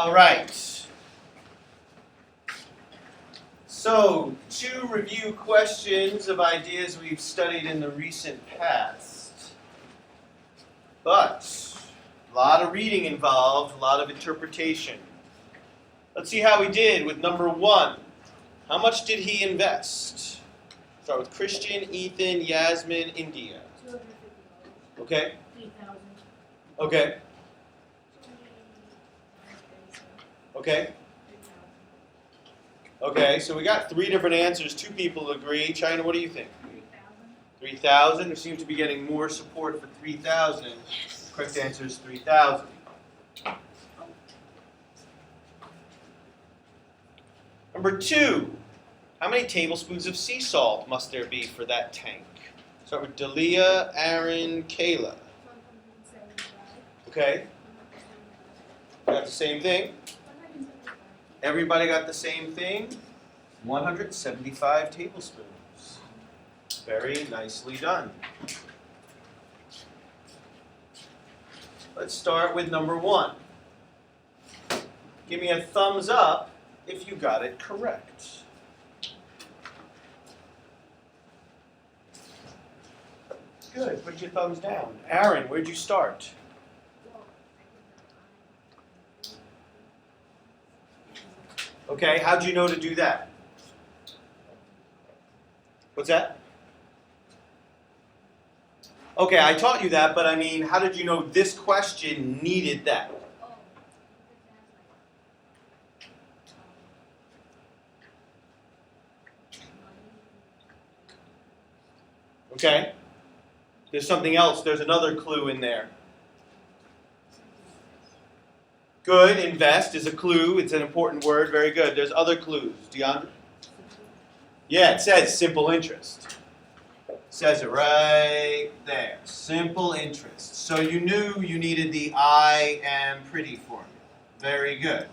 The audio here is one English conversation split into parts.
All right. So, 2 review questions of ideas we've studied in the recent past. But, a lot of reading involved, a lot of interpretation. Let's see how we did with number 1. How much did he invest? Start with Christian, Ethan, Yasmin, India. $250. Okay. $3,000. Okay. Okay. Okay, so we got 3 different answers. 2 people agree. China, what do you think? 3,000. We seem to be getting more support for 3,000. The correct answer is 3,000. Number 2. How many tablespoons of sea salt must there be for that tank? Start with Dalia, Aaron, Kayla. 175. Okay. We got the same thing. 175. Everybody got the same thing. 175 tablespoons. Very nicely done. Let's start with number 1. Give me a thumbs up if you got it correct. Good. Put your thumbs down. Aaron, where'd you start? Okay, how'd you know to do that? What's that? Okay, I taught you that, but I mean, how did you know this question needed that? Okay? There's something else. There's another clue in there. Good. Invest is a clue. It's an important word. Very good. There's other clues. DeAndre? Yeah, it says simple interest. It says it right there. Simple interest. So you knew you needed the I am pretty formula. Very good.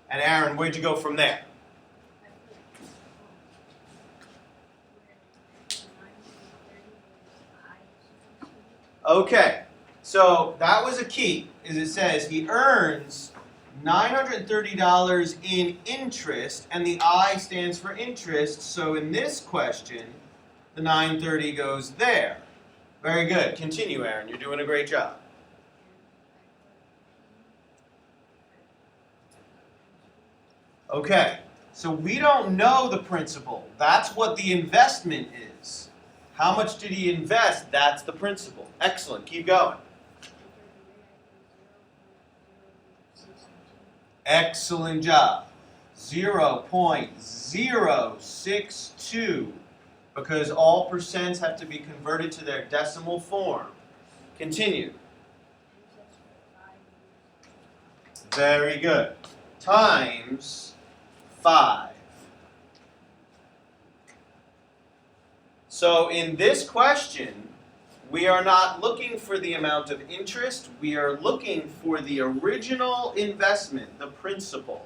And Aaron, where'd you go from there? Okay, so that was a key, is it says he earns $930 in interest, and the I stands for interest, so in this question, the 930 goes there. Very good. Continue, Aaron. You're doing a great job. Okay, so we don't know the principal. That's what the investment is. How much did he invest? That's the principal. Excellent. Keep going. Excellent job. 0.062, because all percents have to be converted to their decimal form. Continue. Very good. Times 5. So in this question, we are not looking for the amount of interest. We are looking for the original investment, the principal.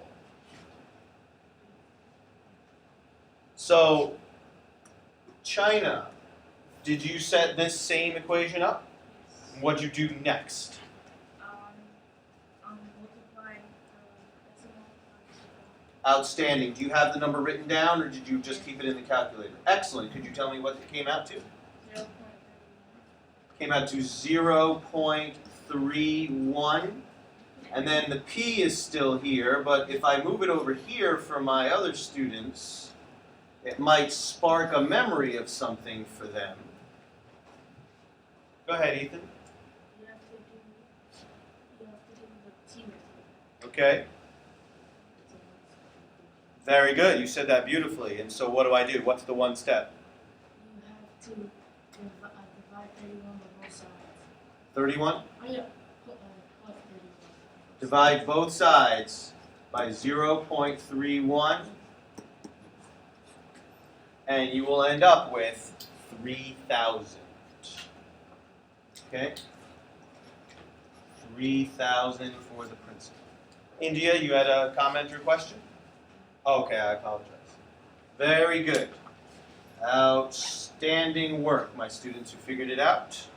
So, China, did you set this same equation up? What'd you do next? Multiply decimal. Outstanding. Do you have the number written down, or did you just keep it in the calculator? Excellent. Could you tell me what it came out to? 0.31. Came out to 0.31. And then the P is still here, but if I move it over here for my other students, it might spark a memory of something for them. Go ahead, Ethan. You have to do the T method. Okay. Very good. You said that beautifully. And so what do I do? What's the one step? You have to divide 31 by both sides. 31? Oh yeah, plus 31. Divide both sides by 0.31. And you will end up with 3,000. Okay? 3,000 for the principal. India, you had a comment or question? Okay, I apologize. Very good. Outstanding work, my students who figured it out.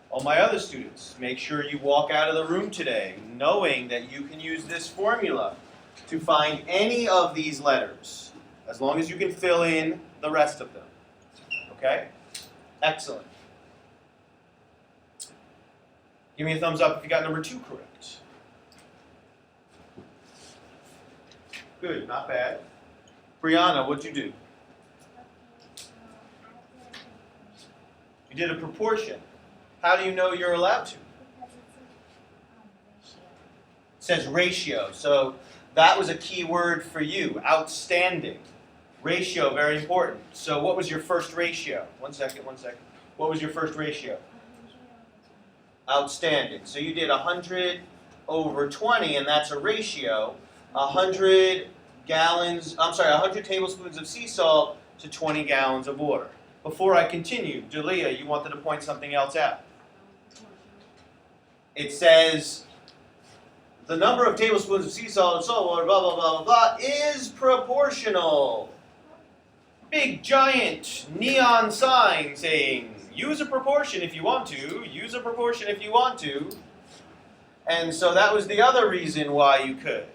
All my other students, make sure you walk out of the room today knowing that you can use this formula to find any of these letters, as long as you can fill in the rest of them. Okay? Excellent. Give me a thumbs up if you got number 2 correct. Good, not bad. Brianna, what'd you do? You did a proportion. How do you know you're allowed to? It says ratio. So that was a key word for you. Outstanding. Ratio, very important. So what was your first ratio? One second. What was your first ratio? Outstanding. So you did 100 over 20, and that's a ratio. 100 tablespoons of sea salt to 20 gallons of water. Before I continue, Dalia, you wanted to point something else out. It says the number of tablespoons of sea salt and salt water, blah, blah, blah, blah, blah, is proportional. Big, giant neon sign saying, use a proportion if you want to, use a proportion if you want to. And so that was the other reason why you could.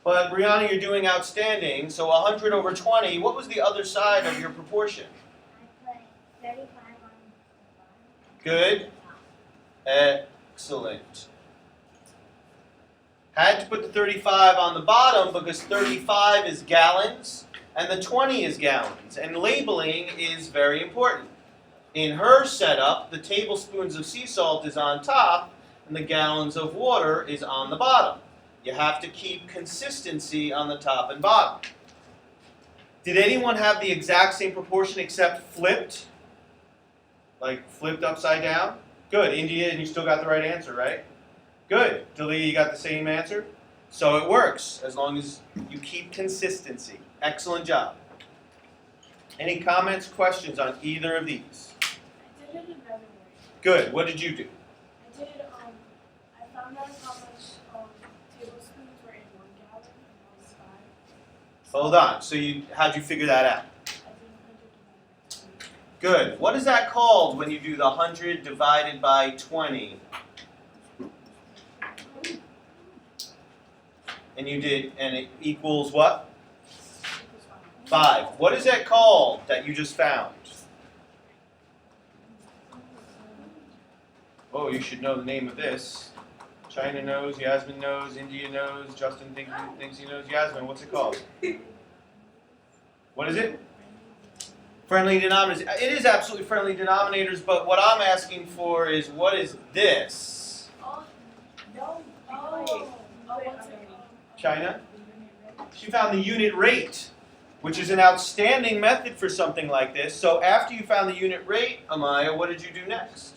But Brianna, you're doing outstanding. So 100 over 20, what was the other side of your proportion? I put 35 on the Good. Excellent. Had to put the 35 on the bottom because 35 is gallons and the 20 is gallons. And labeling is very important. In her setup, the tablespoons of sea salt is on top and the gallons of water is on the bottom. You have to keep consistency on the top and bottom. Did anyone have the exact same proportion except flipped? Like flipped upside down? Good. India, and you still got the right answer, right? Good. Dalia, you got the same answer? So it works as long as you keep consistency. Excellent job. Any comments, questions on either of these? I did it another way. Good. What did you do? I found out how much tablespoons were in 1 gallon, and that was 5. Hold on. So how'd you figure that out? I did 100 divided by 2. Good. What is that called when you do the 100 divided by 20? And it equals what? 5. What is that called that you just found? Oh, you should know the name of this. China knows, Yasmin knows, India knows, Justin thinks he knows. Yasmin, what's it called? What is it? Friendly denominators. It is absolutely friendly denominators, but what I'm asking for is, what is this? China? She found the unit rate, which is an outstanding method for something like this. So after you found the unit rate, Amaya, what did you do next?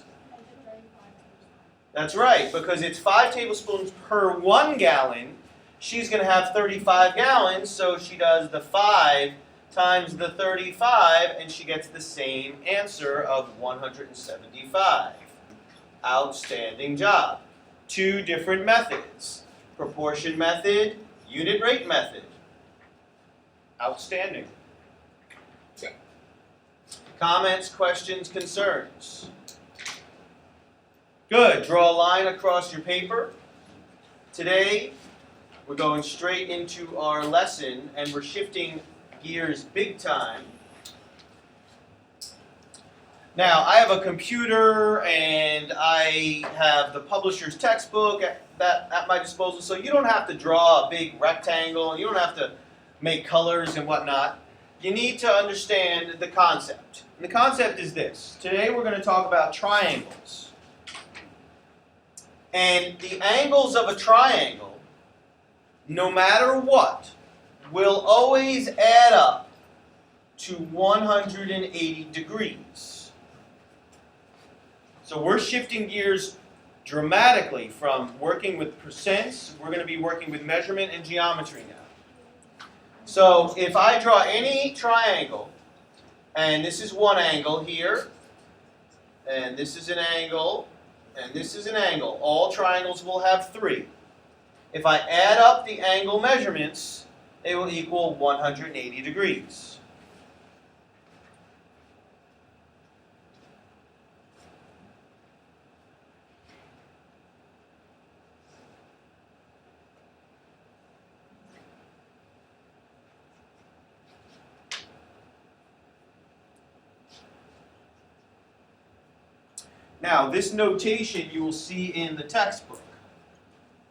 That's right, because it's 5 tablespoons per 1 gallon. She's going to have 35 gallons, so she does the 5 times the 35, and she gets the same answer of 175. Outstanding job. 2 different methods. Proportion method, unit rate method. Outstanding. Comments, questions, concerns? Good. Draw a line across your paper. Today, we're going straight into our lesson, and we're shifting gears big time. Now, I have a computer, and I have the publisher's textbook at my disposal, so you don't have to draw a big rectangle, and you don't have to make colors and whatnot. You need to understand the concept. And the concept is this. Today, we're going to talk about triangles. And the angles of a triangle, no matter what, will always add up to 180 degrees. So we're shifting gears dramatically from working with percents. We're going to be working with measurement and geometry now. So if I draw any triangle, and this is one angle here, and this is an angle, and this is an angle. All triangles will have 3. If I add up the angle measurements, they will equal 180 degrees. Now, this notation you will see in the textbook.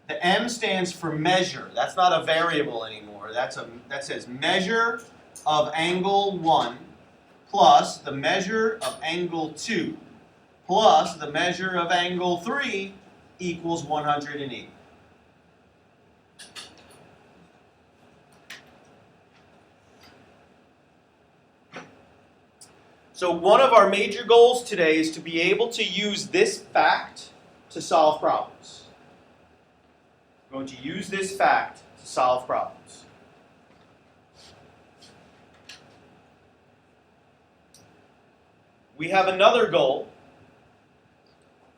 The M stands for measure. That's not a variable anymore. That says measure of angle 1 plus the measure of angle 2 plus the measure of angle 3 equals 180. So one of our major goals today is to be able to use this fact to solve problems. We're going to use this fact to solve problems. We have another goal.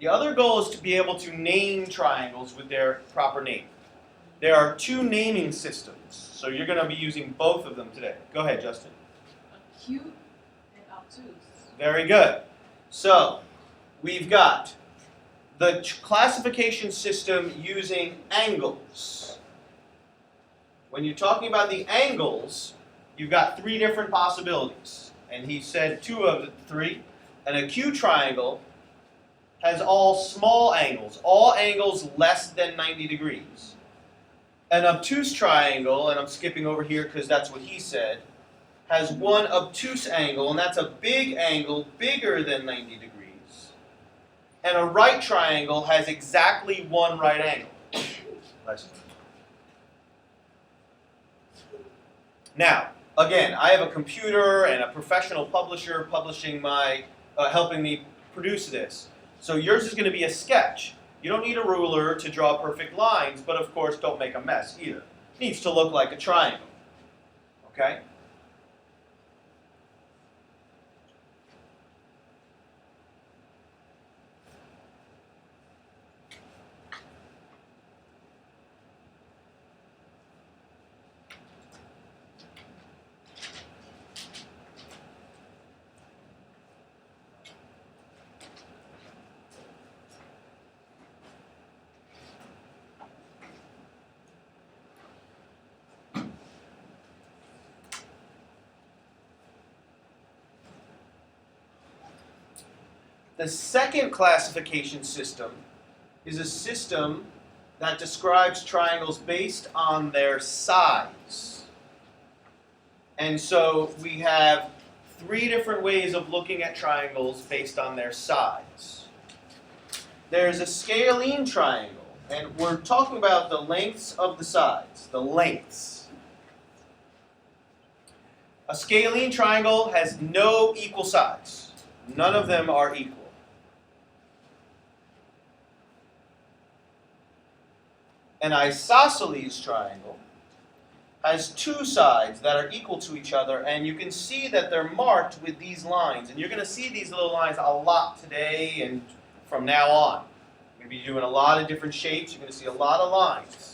The other goal is to be able to name triangles with their proper name. There are two naming systems, so you're going to be using both of them today. Go ahead, Justin. Acute and obtuse. Very good. So, we've got the classification system using angles. When you're talking about the angles, you've got three different possibilities. And he said two of the three. An acute triangle has all small angles less than 90 degrees. An obtuse triangle, and I'm skipping over here because that's what he said, has one obtuse angle, and that's a big angle bigger than 90 degrees. And a right triangle has exactly one right angle. Now, again, I have a computer and a professional publisher publishing helping me produce this. So yours is going to be a sketch. You don't need a ruler to draw perfect lines, but of course don't make a mess either. It needs to look like a triangle. Okay? The second classification system is a system that describes triangles based on their size. And so we have three different ways of looking at triangles based on their size. There's a scalene triangle, and we're talking about the lengths of the sides, the lengths. A scalene triangle has no equal sides. None of them are equal. An isosceles triangle has two sides that are equal to each other, and you can see that they're marked with these lines. And you're going to see these little lines a lot today and from now on. You're going to be doing a lot of different shapes. You're going to see a lot of lines.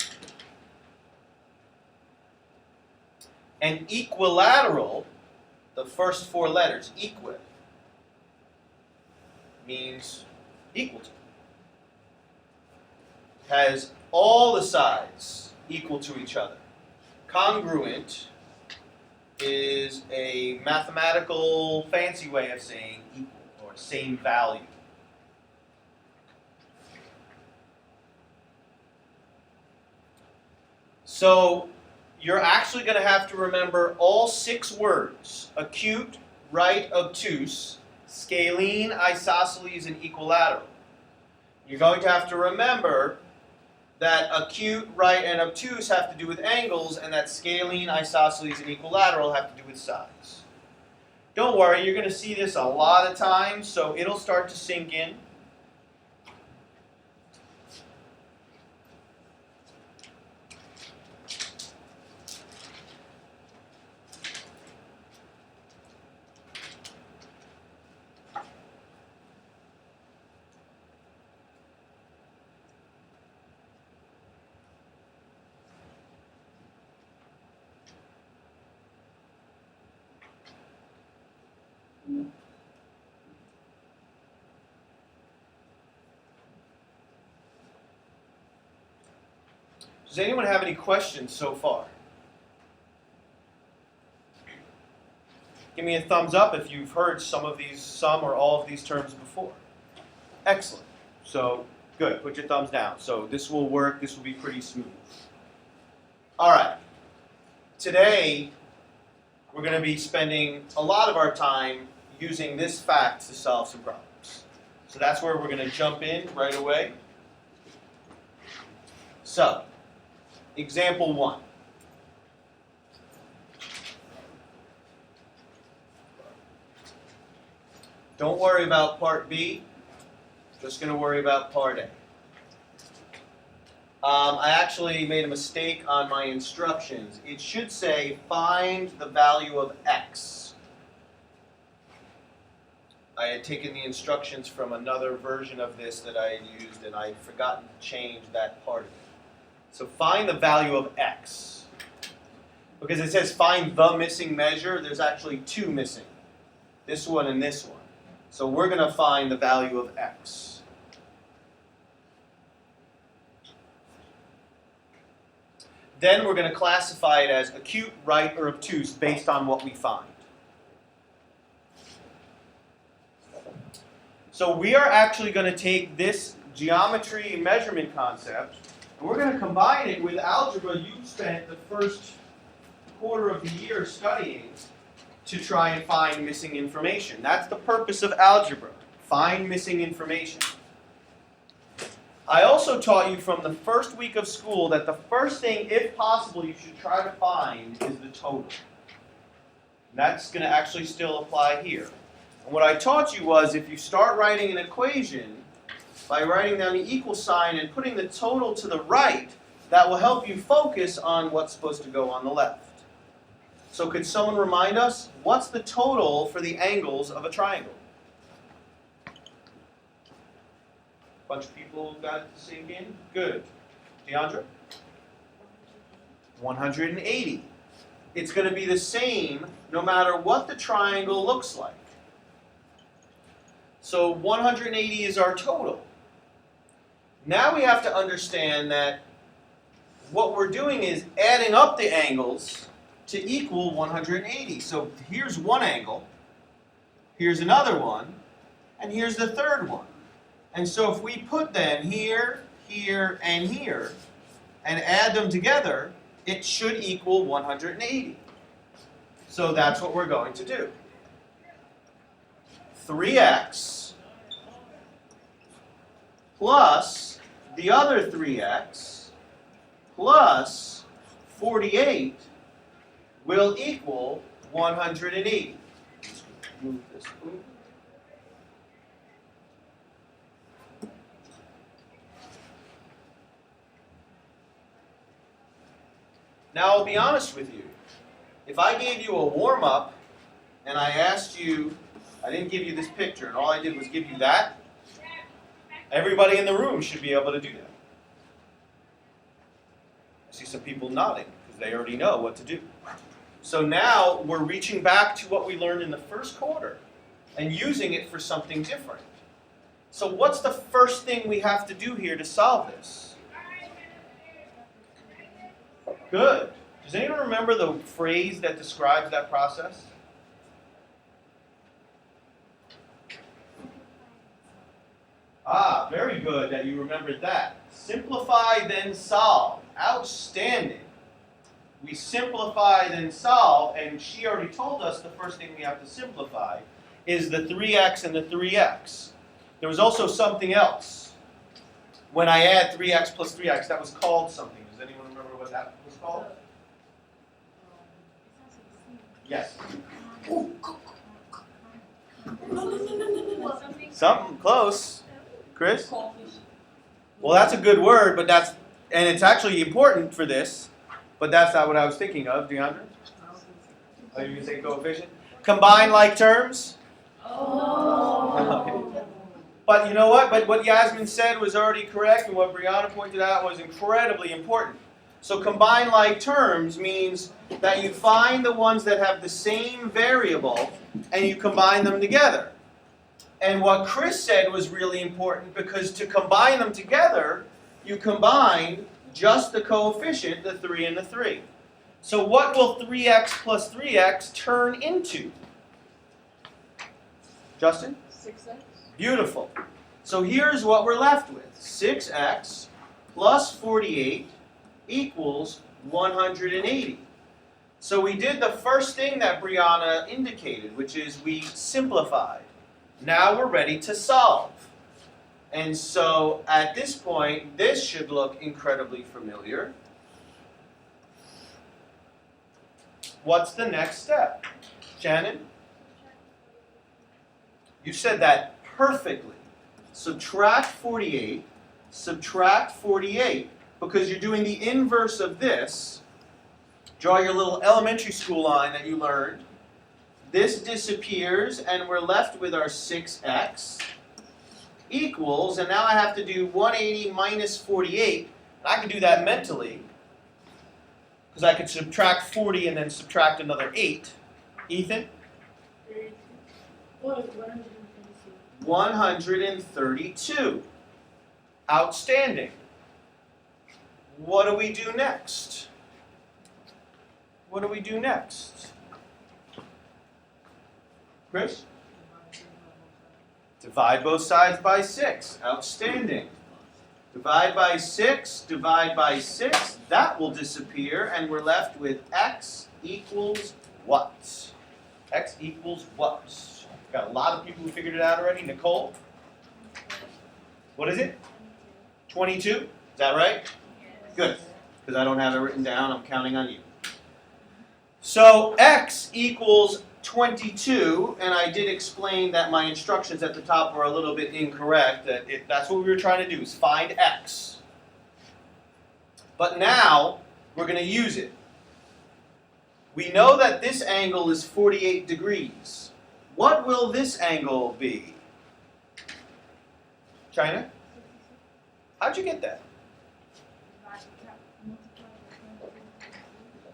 An equilateral, the first four letters, equi, means equal to. Has all the sides equal to each other. Congruent is a mathematical fancy way of saying equal or same value. So you're actually going to have to remember all 6 words: acute, right, obtuse, scalene, isosceles, and equilateral. You're going to have to remember that acute, right, and obtuse have to do with angles, and that scalene, isosceles, and equilateral have to do with sides. Don't worry, you're going to see this a lot of times, so it'll start to sink in. Does anyone have any questions so far? Give me a thumbs up if you've heard some or all of these terms before. Excellent. So, good. Put your thumbs down. So this will work. This will be pretty smooth. All right. Today, we're going to be spending a lot of our time using this fact to solve some problems. So that's where we're going to jump in right away. So, example 1. Don't worry about part B. Just going to worry about part A. I actually made a mistake on my instructions. It should say find the value of x. I had taken the instructions from another version of this that I had used, and I had forgotten to change that part of it. So find the value of x. Because it says find the missing measure, there's actually 2 missing. This one and this one. So we're going to find the value of x. Then we're going to classify it as acute, right, or obtuse based on what we find. So we are actually going to take this geometry measurement concept, and we're going to combine it with algebra you spent the first quarter of the year studying to try and find missing information. That's the purpose of algebra, find missing information. I also taught you from the first week of school that the first thing, if possible, you should try to find is the total. And that's going to actually still apply here. And what I taught you was if you start writing an equation, by writing down the equal sign and putting the total to the right, that will help you focus on what's supposed to go on the left. So could someone remind us, what's the total for the angles of a triangle? Bunch of people got it to sink in? Good. Deandra? 180. It's going to be the same no matter what the triangle looks like. So 180 is our total. Now we have to understand that what we're doing is adding up the angles to equal 180. So here's one angle, here's another one, and here's the third one. And so if we put them here, here, and here, and add them together, it should equal 180. So that's what we're going to do. 3x plus the other 3x plus 48 will equal 180. Move this. Now, I'll be honest with you. If I gave you a warm-up and I asked you, I didn't give you this picture, and all I did was give you that, everybody in the room should be able to do that. I see some people nodding because they already know what to do. So now we're reaching back to what we learned in the first quarter and using it for something different. So what's the first thing we have to do here to solve this? Good. Does anyone remember the phrase that describes that process? Ah, very good that you remembered that. Simplify, then solve. Outstanding. We simplify, then solve, and she already told us the first thing we have to simplify is the 3x and the 3x. There was also something else. When I add 3x plus 3x, that was called something. Does anyone remember what that was called? Yes. Something close. Chris? Well, that's a good word, but and it's actually important for this, but that's not what I was thinking of. Deandra? Oh, you can say coefficient? Combine like terms? Oh. Okay. But you know what? But what Yasmin said was already correct, and what Brianna pointed out was incredibly important. So combine like terms means that you find the ones that have the same variable and you combine them together. And what Chris said was really important because to combine them together, you combine just the coefficient, the 3 and the 3. So what will 3x plus 3x turn into? Justin? 6x. Beautiful. So here's what we're left with. 6x plus 48 equals 180. So we did the first thing that Brianna indicated, which is we simplified. Now we're ready to solve. And so at this point, this should look incredibly familiar. What's the next step? Shannon? You said that perfectly. Subtract 48, subtract 48, because you're doing the inverse of this. Draw your little elementary school line that you learned. This disappears, and we're left with our 6x equals, and now I have to do 180 minus 48. I can do that mentally, because I could subtract 40 and then subtract another 8. Ethan? 132. Outstanding. What do we do next? What do we do next? Chris? Divide both sides by 6. Outstanding. Divide by 6, divide by 6. That will disappear, and we're left with x equals what? X equals what? Got a lot of people who figured it out already. Nicole? What is it? 22? Is that right? Good. Because I don't have it written down. I'm counting on you. So x equals 22, and I did explain that my instructions at the top were a little bit incorrect. That's what we were trying to do, is find x. But now we're going to use it. We know that this angle is 48 degrees. What will this angle be? China? How'd you get that?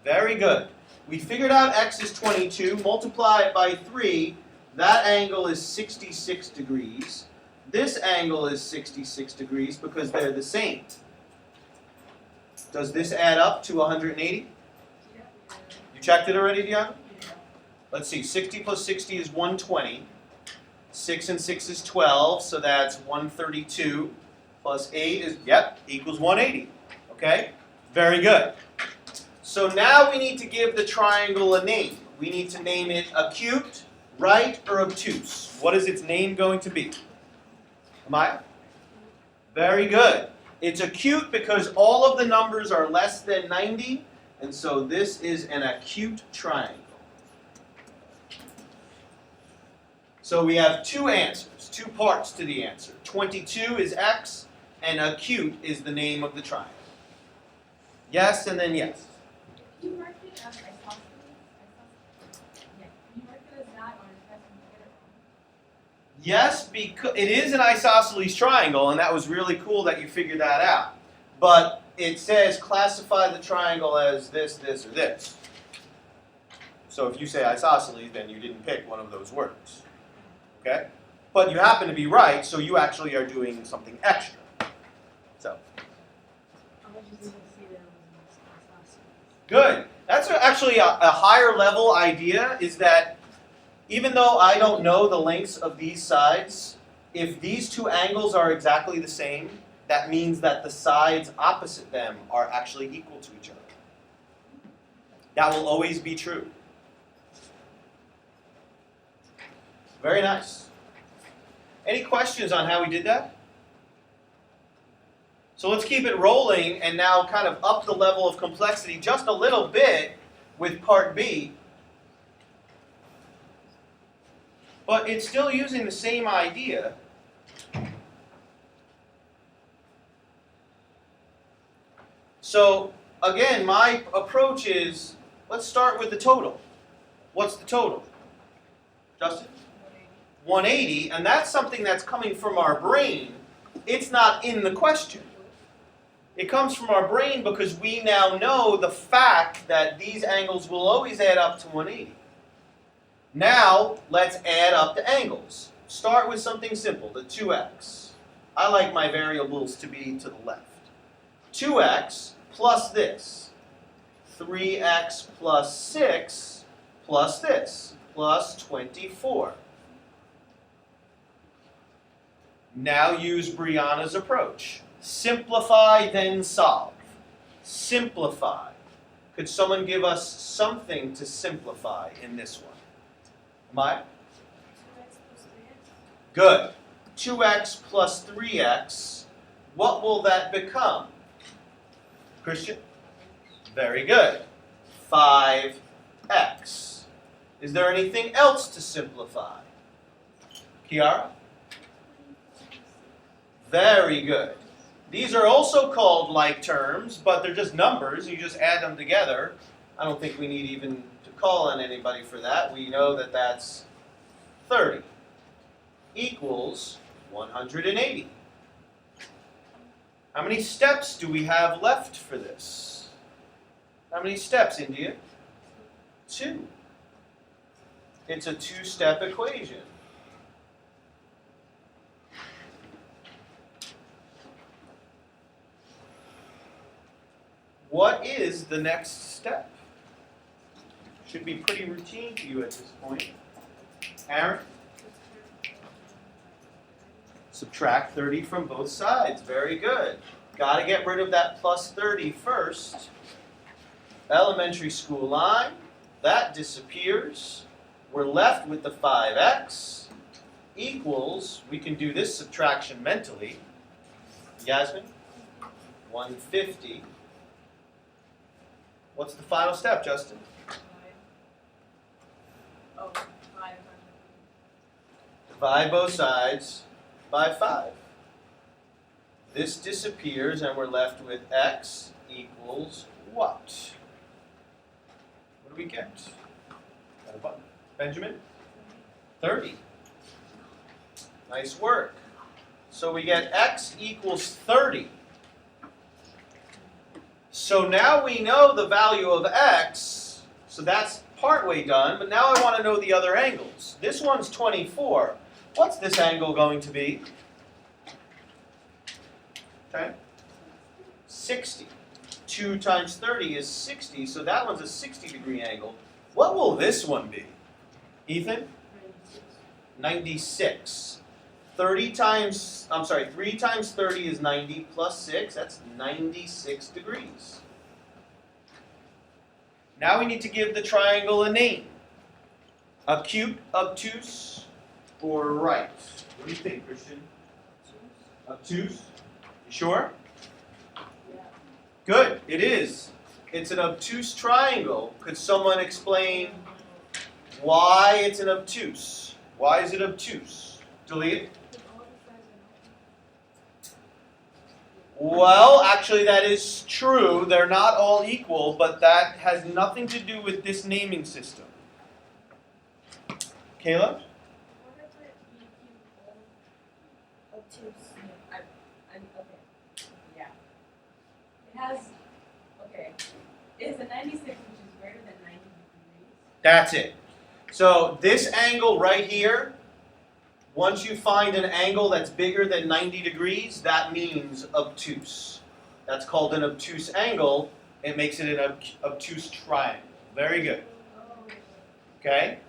Very good. We figured out x is 22. Multiply it by 3. That angle is 66 degrees. This angle is 66 degrees because they're the same. Does this add up to 180? You checked it already, Diana? Let's see. 60 plus 60 is 120. 6 and 6 is 12, so that's 132. Plus 8 is, equals 180. Okay? Very good. So now we need to give the triangle a name. We need to name it acute, right, or obtuse. What is its name going to be? Amaya? Very good. It's acute because all of the numbers are less than 90, and so this is an acute triangle. So we have two answers, two parts to the answer. 22 is x, and acute is the name of the triangle. Yes, and then yes. You mark it as isosceles? Yeah. You mark it as that or as together? Yes, because it is an isosceles triangle, and that was really cool that you figured that out. But it says classify the triangle as this, this, or this. So if you say isosceles, then you didn't pick one of those words. Okay? But you happen to be right, so you actually are doing something extra. So. Good. That's actually a higher level idea, is that even though I don't know the lengths of these sides, if these two angles are exactly the same, that means that the sides opposite them are actually equal to each other. That will always be true. Very nice. Any questions on how we did that? So let's keep it rolling and now kind of up the level of complexity just a little bit with part B. But it's still using the same idea. So again, my approach is, let's start with the total. What's the total? Justin? 180, and that's something that's coming from our brain. It's not in the question. It comes from our brain because we now know the fact that these angles will always add up to 180. Now, let's add up the angles. Start with something simple, the 2x. I like my variables to be to the left. 2x plus this. 3x plus 6 plus this, plus 24. Now use Brianna's approach. Simplify, then solve. Simplify. Could someone give us something to simplify in this one? Maya? 2x plus 3x. Good. 2x plus 3x. What will that become? Christian? Very good. 5x. Is there anything else to simplify? Kiara? Very good. These are also called like terms, but they're just numbers. You just add them together. I don't think we need even to call on anybody for that. We know that that's 30 equals 180. How many steps do we have left for this? How many steps, India? 2. It's a 2-step equation. What is the next step? Should be pretty routine to you at this point. Aaron? Subtract 30 from both sides. Very good. Got to get rid of that plus 30 first. Elementary school line. That disappears. We're left with the 5x equals, we can do this subtraction mentally. Yasmin? 150. What's the final step, Justin? 5. Divide both sides by 5. This disappears and we're left with x equals what? What do we get? Got a button. Benjamin? 30. Nice work. So we get x equals 30. So now we know the value of x, so that's partway done, but now I want to know the other angles. This one's 24. What's this angle going to be? Okay. 60. 2 times 30 is 60, so that one's a 60-degree angle. What will this one be? Ethan? 96. 3 times 30 is 90 plus 6, that's 96 degrees. Now we need to give the triangle a name. Acute, obtuse, or right? What do you think, Christian? Obtuse? You sure? Yeah. Good, it is. It's an obtuse triangle. Could someone explain why it's an obtuse? Why is it obtuse? Delete it. Well, actually that is true. They're not all equal, but that has nothing to do with this naming system. Kayla? What if it obtuse? Okay. Yeah. It has, okay. It's a 96, which is greater than 90 degrees. That's it. So this angle right here, once you find an angle that's bigger than 90 degrees, that means obtuse. That's called an obtuse angle. It makes it an obtuse triangle. Very good. Okay?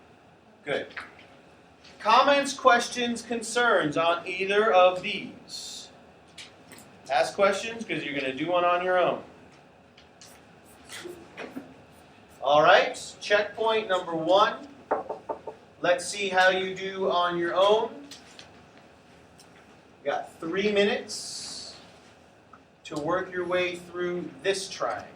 Good. Comments, questions, concerns on either of these? Ask questions because you're going to do one on your own. All right, checkpoint number 1. Let's see how you do on your own. You got 3 minutes to work your way through this triangle.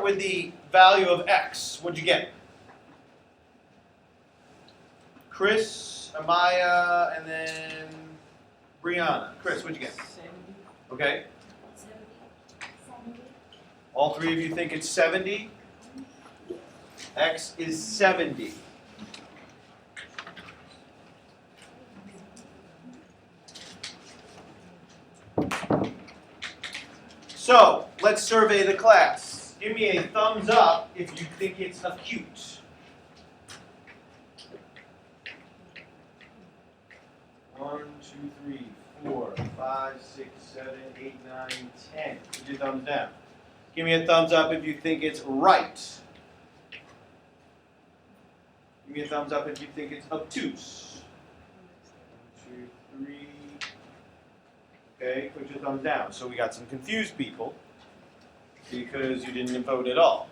start with the value of x. What'd you get? Chris, Amaya, and then Brianna. Chris, what'd you get? 70. Okay. 70. All three of you think it's 70? X is 70. So, let's survey the class. Give me a thumbs up if you think it's acute. 1, 2, 3, 4, 5, 6, 7, 8, 9, 10. Put your thumbs down. Give me a thumbs up if you think it's right. Give me a thumbs up if you think it's obtuse. 1, 2, 3. Okay, put your thumbs down. So we got some confused people because you didn't vote at all.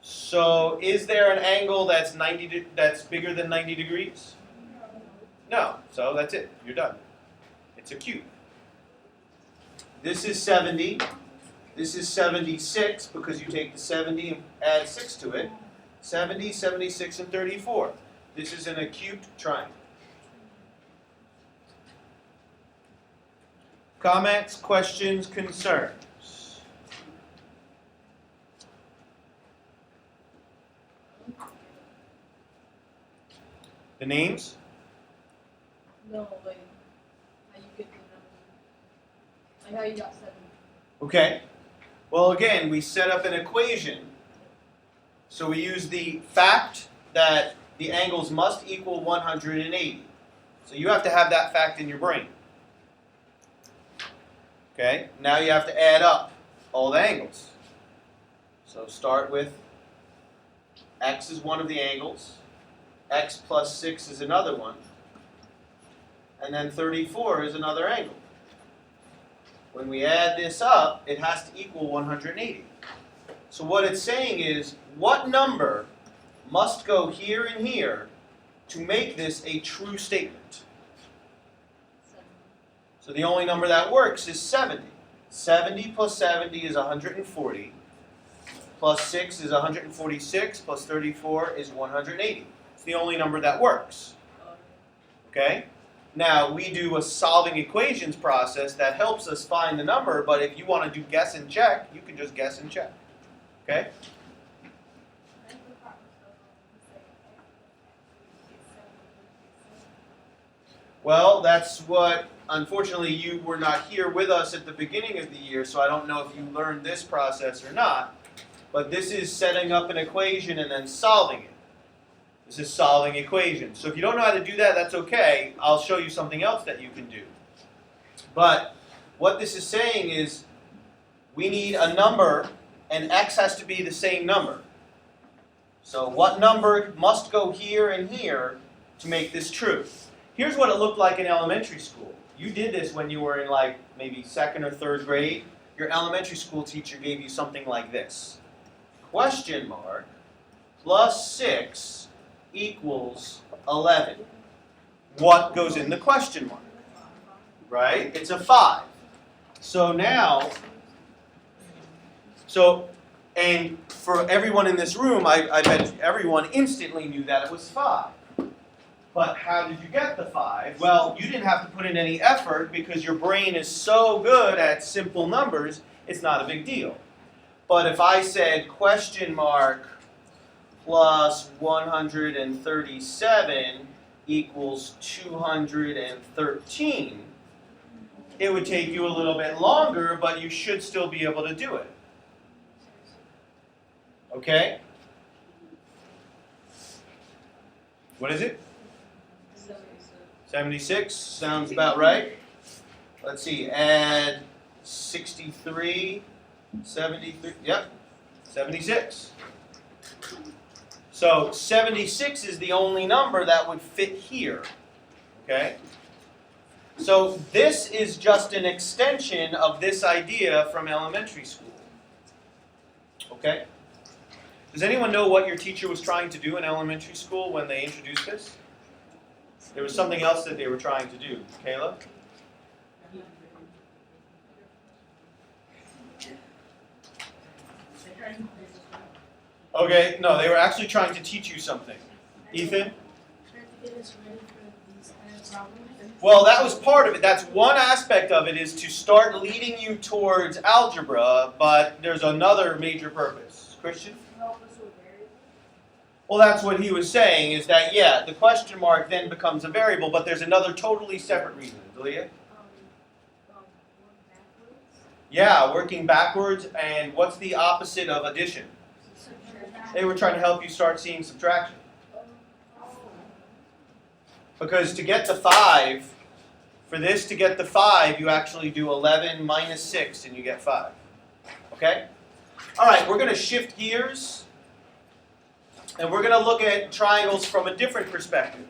So is there an angle that's that's bigger than 90 degrees? No. So that's it. You're done. It's acute. This is 70. This is 76 because you take the 70 and add 6 to it. 70, 76, and 34. This is an acute triangle. Comments, questions, concerns? The names? No, like how you get the number. Like how you got 70. Okay. Well, again, we set up an equation. So we use the fact that the angles must equal 180. So you have to have that fact in your brain. Okay, now you have to add up all the angles. So start with x is one of the angles, x plus 6 is another one, and then 34 is another angle. When we add this up, it has to equal 180. So what it's saying is, what number must go here and here to make this a true statement? So the only number that works is 70. 70 plus 70 is 140. Plus 6 is 146. Plus 34 is 180. It's the only number that works. Okay? Now, we do a solving equations process that helps us find the number, but if you want to do guess and check, you can just guess and check. Okay? Well, that's what, unfortunately, you were not here with us at the beginning of the year, so I don't know if you learned this process or not. But this is setting up an equation and then solving it. This is solving equations. So if you don't know how to do that, that's okay. I'll show you something else that you can do. But what this is saying is we need a number, and x has to be the same number. So what number must go here and here to make this true? Here's what it looked like in elementary school. You did this when you were in like maybe 2nd or 3rd grade. Your elementary school teacher gave you something like this. Question mark plus 6 equals 11. What goes in the question mark? Right? It's a 5. So now, and for everyone in this room, I bet everyone instantly knew that it was 5. But how did you get the 5? Well, you didn't have to put in any effort because your brain is so good at simple numbers, it's not a big deal. But if I said question mark plus 137 equals 213, it would take you a little bit longer, but you should still be able to do it. Okay? What is it? 76 sounds about right. Let's see, add 63, 73, yep, 76. So 76 is the only number that would fit here, okay? So this is just an extension of this idea from elementary school, okay? Does anyone know what your teacher was trying to do in elementary school when they introduced this? There was something else that they were trying to do. Kayla? Okay, no, they were actually trying to teach you something. Ethan? Trying to get us ready for these kind of problems. Well, that was part of it. That's one aspect of it, is to start leading you towards algebra, but there's another major purpose. Christian? Help us with variables. Well, that's what he was saying, is that, yeah, the question mark then becomes a variable, but there's another totally separate reason. Delia? Work backwards. Yeah, working backwards, and what's the opposite of addition? They were trying to help you start seeing subtraction. Because to get the 5, for this to get the 5, you actually do 11 minus 6 and you get 5. Okay? All right, we're going to shift gears and we're going to look at triangles from a different perspective.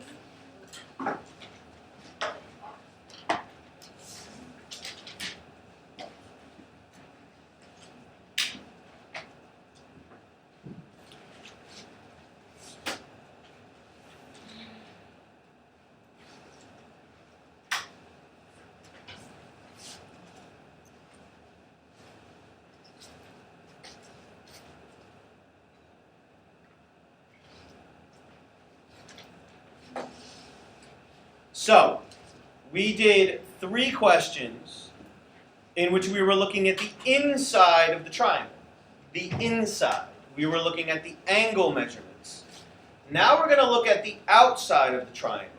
So, we did 3 questions in which we were looking at the inside of the triangle. The inside. We were looking at the angle measurements. Now we're going to look at the outside of the triangle.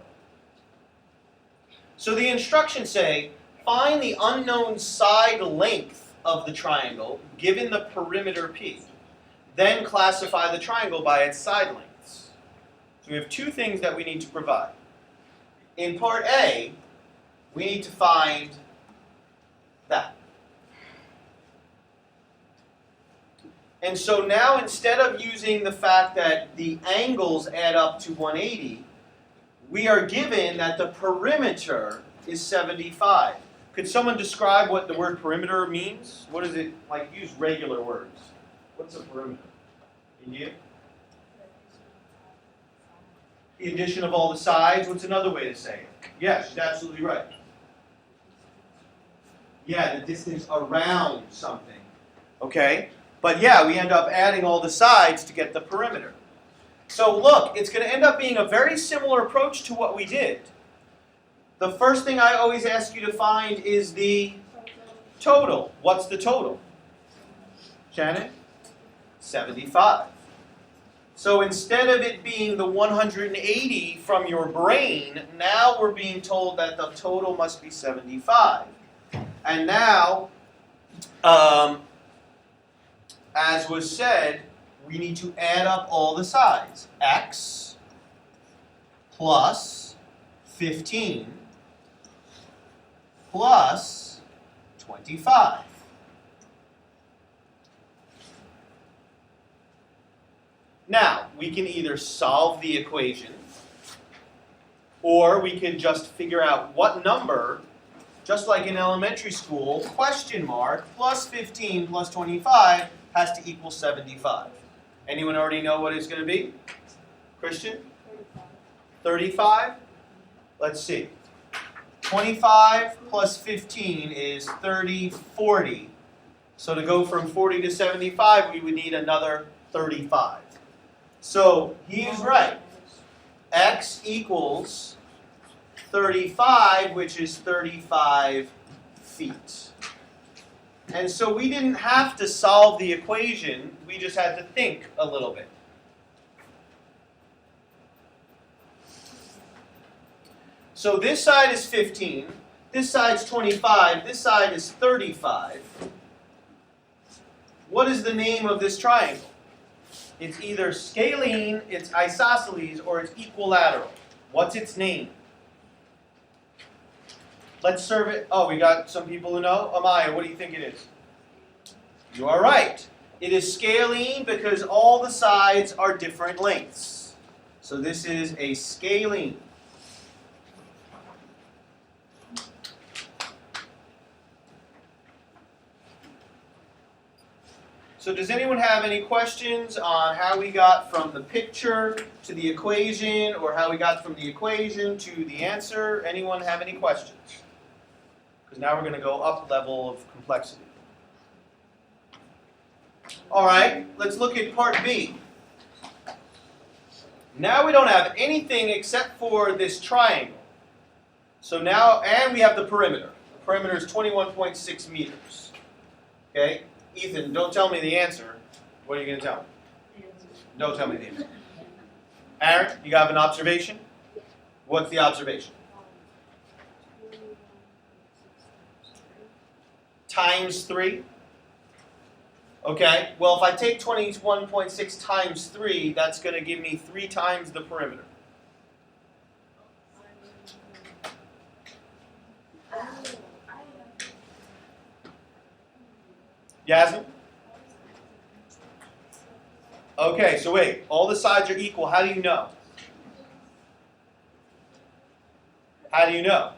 So the instructions say, find the unknown side length of the triangle given the perimeter P. Then classify the triangle by its side lengths. So we have 2 things that we need to provide. In part A, we need to find that. And so now instead of using the fact that the angles add up to 180, we are given that the perimeter is 75. Could someone describe what the word perimeter means? What is it? Like, use regular words. What's a perimeter? India? The addition of all the sides. What's another way to say it? Yes, she's absolutely right. Yeah, the distance around something. Okay? But yeah, we end up adding all the sides to get the perimeter. So look, it's going to end up being a very similar approach to what we did. The first thing I always ask you to find is the total. What's the total? Shannon? 75. So instead of it being the 180 from your brain, now we're being told that the total must be 75. And now, as was said, we need to add up all the sides. X plus 15 plus 25. Now, we can either solve the equation, or we can just figure out what number, just like in elementary school, question mark, plus 15 plus 25 has to equal 75. Anyone already know what it's going to be? Christian? 35? Let's see. 25 plus 15 is 30, 40. So to go from 40 to 75, we would need another 35. So he is right. X equals 35, which is 35 feet. And so we didn't have to solve the equation, we just had to think a little bit. So this side is 15, this side's 25, this side is 35. What is the name of this triangle? It's either scalene, it's isosceles, or it's equilateral. What's its name? Let's serve it. Oh, we got some people who know. Amaya, what do you think it is? You are right. It is scalene because all the sides are different lengths. So this is a scalene. So does anyone have any questions on how we got from the picture to the equation, or how we got from the equation to the answer? Anyone have any questions? Because now we're going to go up level of complexity. All right, let's look at part B. Now we don't have anything except for this triangle. So now, and we have the perimeter. The perimeter is 21.6 meters. Okay? Ethan, don't tell me the answer. What are you going to tell me? Don't tell me the answer. Aaron, you have an observation? What's the observation? Times 3. Okay, well if I take 21.6 times 3, that's going to give me 3 times the perimeter. Yasmin? Okay, so wait, all the sides are equal. How do you know? How do you know?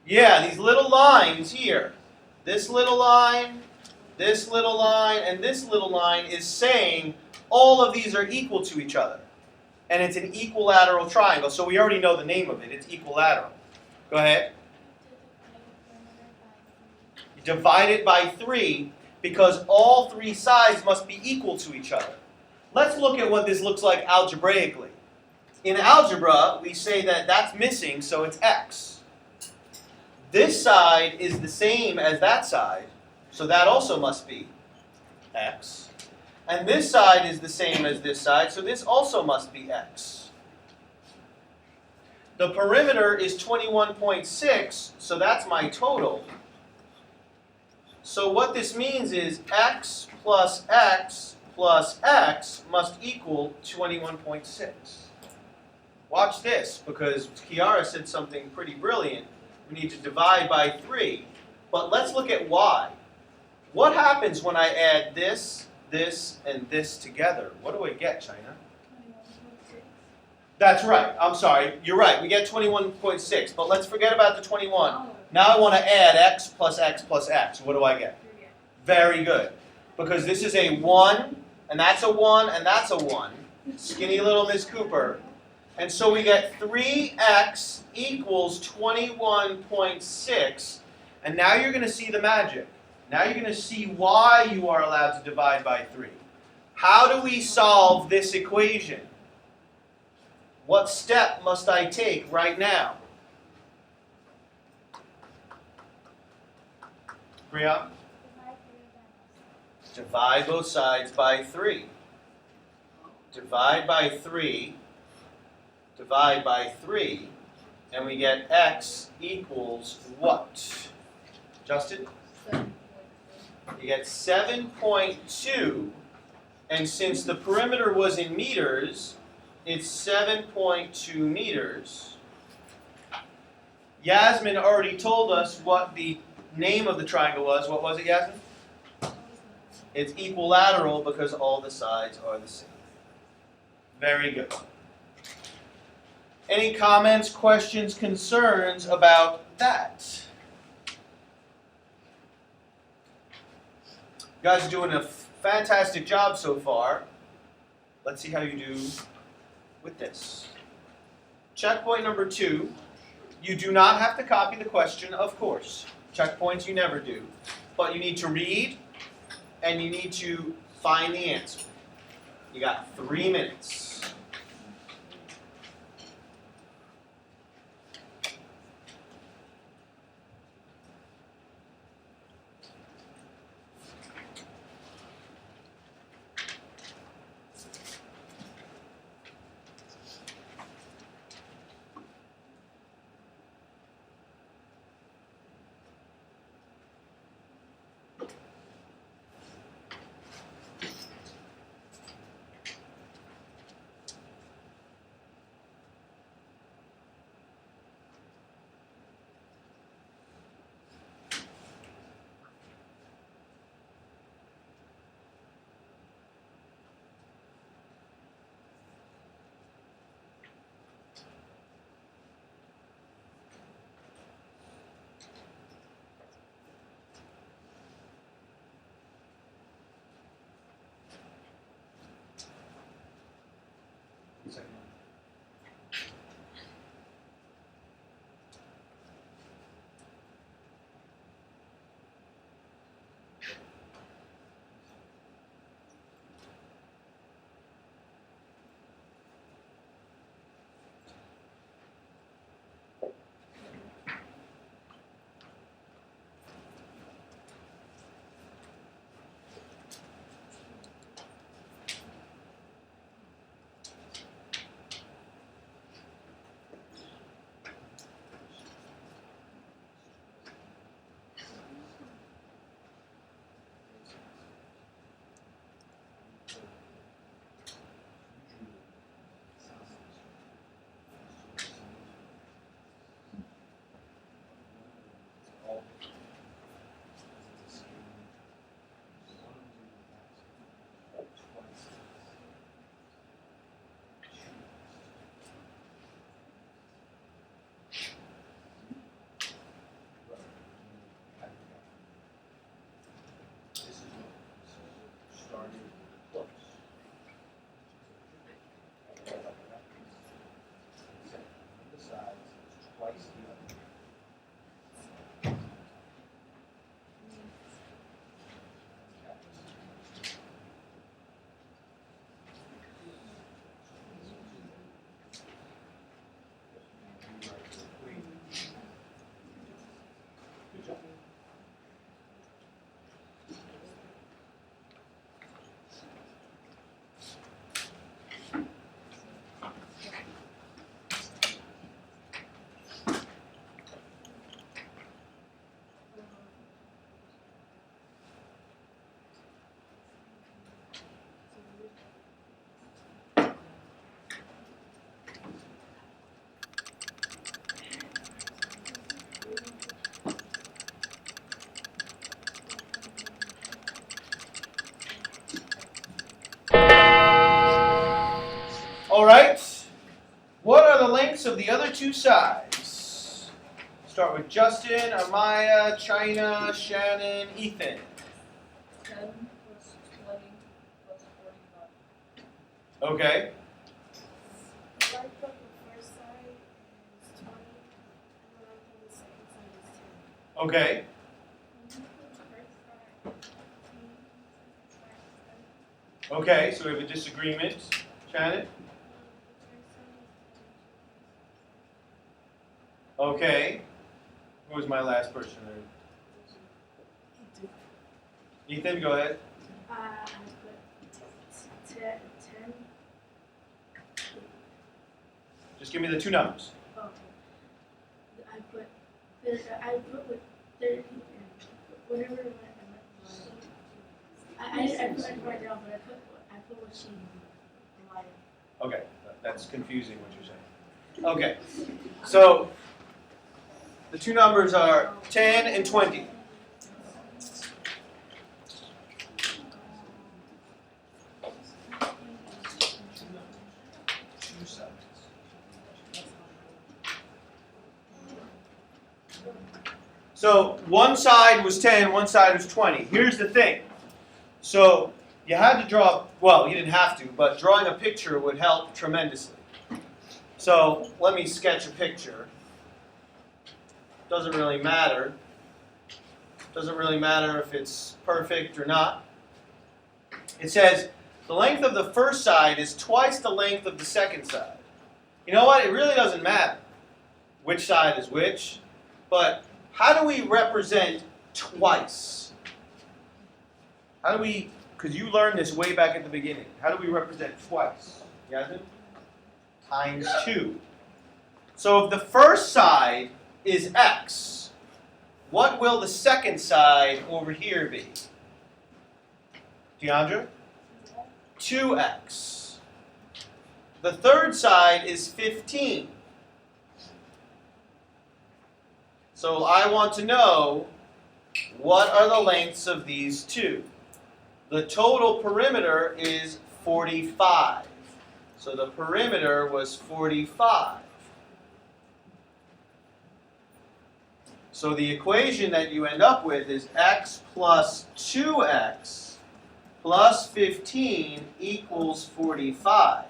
Yeah, these little lines here. This little line, and this little line is saying all of these are equal to each other. And it's an equilateral triangle, so we already know the name of it. It's equilateral. Go ahead. You divide it by 3 because all 3 sides must be equal to each other. Let's look at what this looks like algebraically. In algebra, we say that that's missing, so it's x. This side is the same as that side, so that also must be x. And this side is the same as this side, so this also must be x. The perimeter is 21.6, so that's my total. So what this means is x plus x plus x must equal 21.6. Watch this, because Kiara said something pretty brilliant. We need to divide by 3. But let's look at y. What happens when I add this, this, and this together? What do I get, China? 21.6. That's right. I'm sorry. You're right. We get 21.6. But let's forget about the 21. Now I want to add x plus x plus x. What do I get? Very good. Because this is a 1, and that's a 1, and that's a 1. Skinny little Miss Cooper. And so we get 3x equals 21.6. And now you're going to see the magic. Now you're going to see why you are allowed to divide by 3. How do we solve this equation? What step must I take right now? Priya? Divide both sides by 3. Divide by 3. Divide by 3. And we get x equals what? Justin? 7.2. You get 7.2. And since the perimeter was in meters, it's 7.2 meters. Yasmin already told us what the name of the triangle was. What was it, Yasmin? It's equilateral because all the sides are the same. Very good. Any comments, questions, concerns about that? You guys are doing a fantastic job so far. Let's see how you do with this. Checkpoint number 2. You do not have to copy the question, of course. Checkpoints you never do. But you need to read and you need to find the answer. You got 3 minutes. right. What are the lengths of the other two sides? Start with Justin, Amaya, China, Shannon, Ethan. 10 plus 20 plus 45. Okay. The length of the first side is 20, and the length of the second side is 10. Okay. Okay, so we have a disagreement. Shannon? Okay. Who was my last person there? Ethan, go ahead. I put 10. Just give me the two numbers. Okay. I put with 30 and whatever I put it right down, but I put what she provided. Okay, that's confusing what you're saying. Okay, so the two numbers are 10 and 20. So one side was 10, one side was 20. Here's the thing. So you had to draw, well, you didn't have to, but drawing a picture would help tremendously. So let me sketch a picture. Doesn't really matter. Doesn't really matter if it's perfect or not. It says the length of the first side is twice the length of the second side. You know what? It really doesn't matter which side is which, but how do we represent twice? How do we, because you learned this way back at the beginning, how do we represent twice? Yasmin? Times 2. So if the first side is x, what will the second side over here be? Deandra? 2x. The third side is 15. So I want to know what are the lengths of these two. The total perimeter is 45. So the perimeter was 45. So the equation that you end up with is x plus 2x plus 15 equals 45.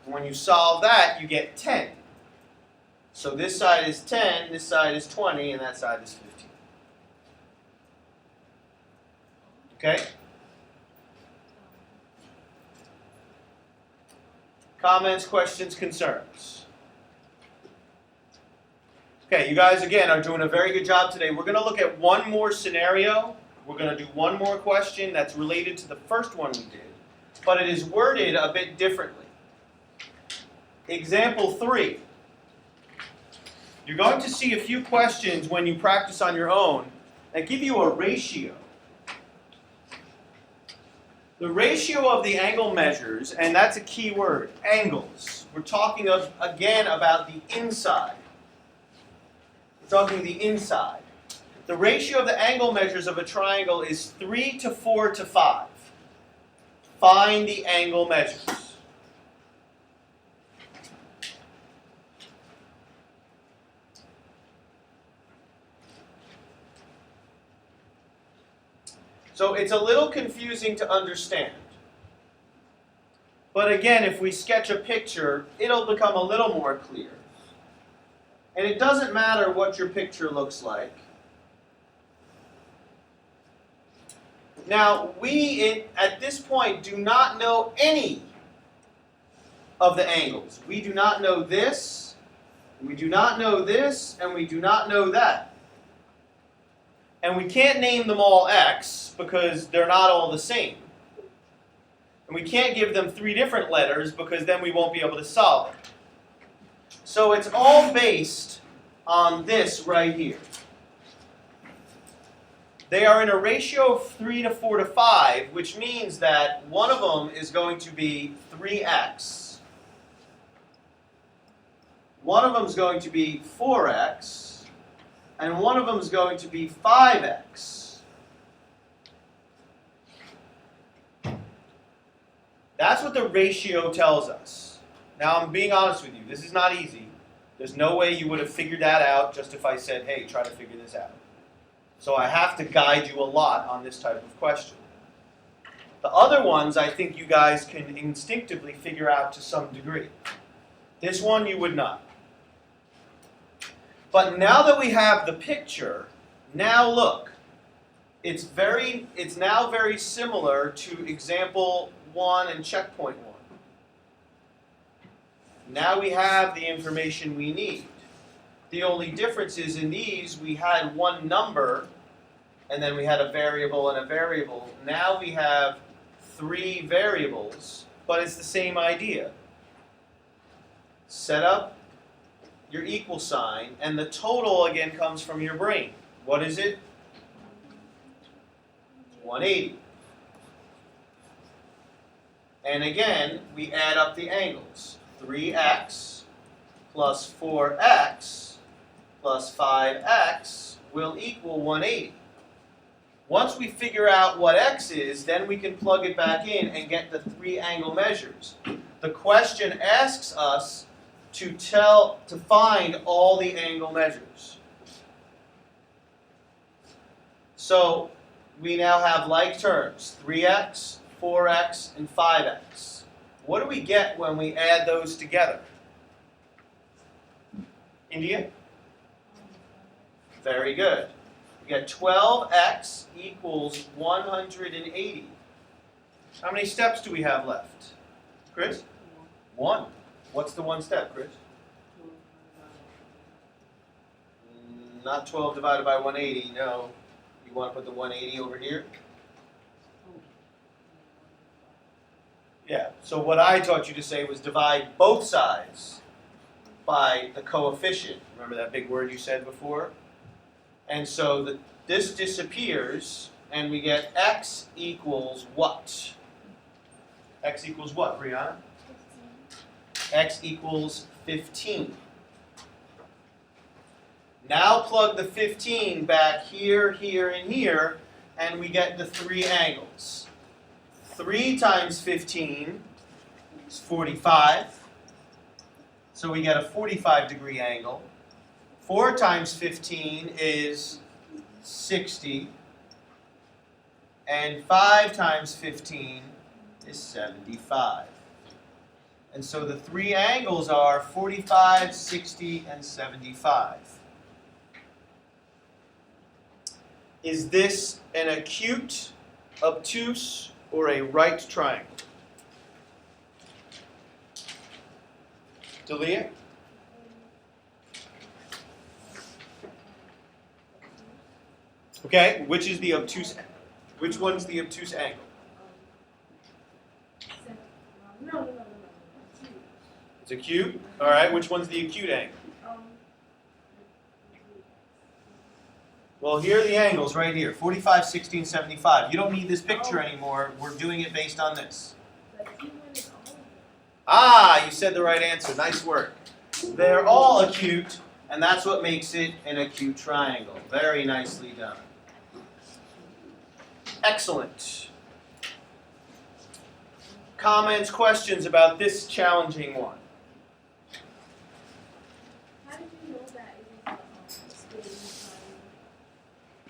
And when you solve that, you get 10. So this side is 10, this side is 20, and that side is 15. Okay? Comments, questions, concerns? Okay, you guys, again, are doing a very good job today. We're going to look at one more scenario. We're going to do one more question that's related to the first one we did, but it is worded a bit differently. Example 3. You're going to see a few questions when you practice on your own that give you a ratio. The ratio of the angle measures, and that's a key word, angles. We're talking again about the inside. We're talking the inside. The ratio of the angle measures of a triangle is 3 to 4 to 5. Find the angle measures. So it's a little confusing to understand. But again, if we sketch a picture, it'll become a little more clear. And it doesn't matter what your picture looks like. Now, we, at this point, do not know any of the angles. We do not know this, we do not know this, and we do not know that. And we can't name them all x because they're not all the same. And we can't give them 3 different letters because then we won't be able to solve it. So it's all based on this right here. They are in a ratio of 3 to 4 to 5, which means that one of them is going to be 3x. One of them is going to be 4x. And one of them is going to be 5x. That's what the ratio tells us. Now I'm being honest with you, this is not easy. There's no way you would have figured that out just if I said, hey, try to figure this out. So I have to guide you a lot on this type of question. The other ones I think you guys can instinctively figure out to some degree. This one you would not. But now that we have the picture, now look. It's now very similar to example 1 and checkpoint 1. Now we have the information we need. The only difference is in these we had one number and then we had a variable and a variable. Now we have 3 variables, but it's the same idea. Set up your equal sign and the total again comes from your brain. What is it? 180. And again, we add up the angles. 3x plus 4x plus 5x will equal 180. Once we figure out what x is, then we can plug it back in and get the 3 angle measures. The question asks us to find all the angle measures. So we now have like terms, 3x, 4x, and 5x. What do we get when we add those together? India? Very good. We get 12x equals 180. How many steps do we have left? Chris? 1. What's the one step, Chris? Not 12 divided by 180, no. You want to put the 180 over here? Yeah, so what I taught you to say was divide both sides by the coefficient. Remember that big word you said before? And so this disappears, and we get x equals what? X equals what, Brianna? 15. X equals 15. Now plug the 15 back here, here, and here, and we get the 3 angles. 3 times 15 is 45. So we get a 45-degree angle. 4 times 15 is 60. And 5 times 15 is 75. And so the 3 angles are 45, 60, and 75. Is this an acute, obtuse, or a right triangle? Dalia? Okay, which is the obtuse? Which one's the obtuse angle? No. It's acute. All right, which one's the acute angle? Well, here are the angles right here, 45, 60, and 75. You don't need this picture anymore. We're doing it based on this. Ah, you said the right answer. Nice work. They're all acute, and that's what makes it an acute triangle. Very nicely done. Excellent. Comments, questions about this challenging one? How did you know that it was a scaling triangle?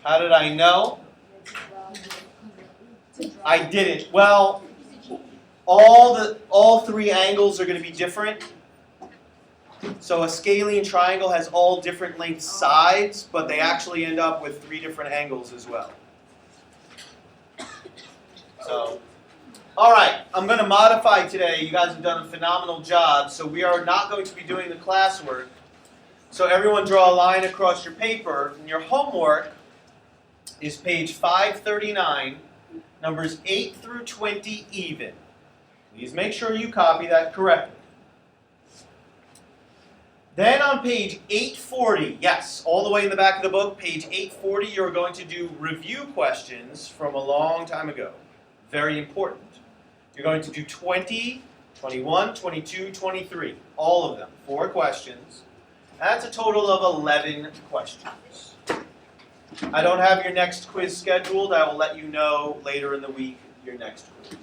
How did I know? I didn't. Well, all 3 angles are going to be different. So a scalene triangle has all different length sides, but they actually end up with 3 different angles as well. So, all right, I'm going to modify today. You guys have done a phenomenal job. So we are not going to be doing the classwork. So everyone draw a line across your paper. And your homework is page 539, numbers 8 through 20 even. Please make sure you copy that correctly. Then on page 840, yes, all the way in the back of the book, page 840, you're going to do review questions from a long time ago. Very important. You're going to do 20, 21, 22, 23, all of them, 4 questions. That's a total of 11 questions. I don't have your next quiz scheduled. I will let you know later in the week your next quiz.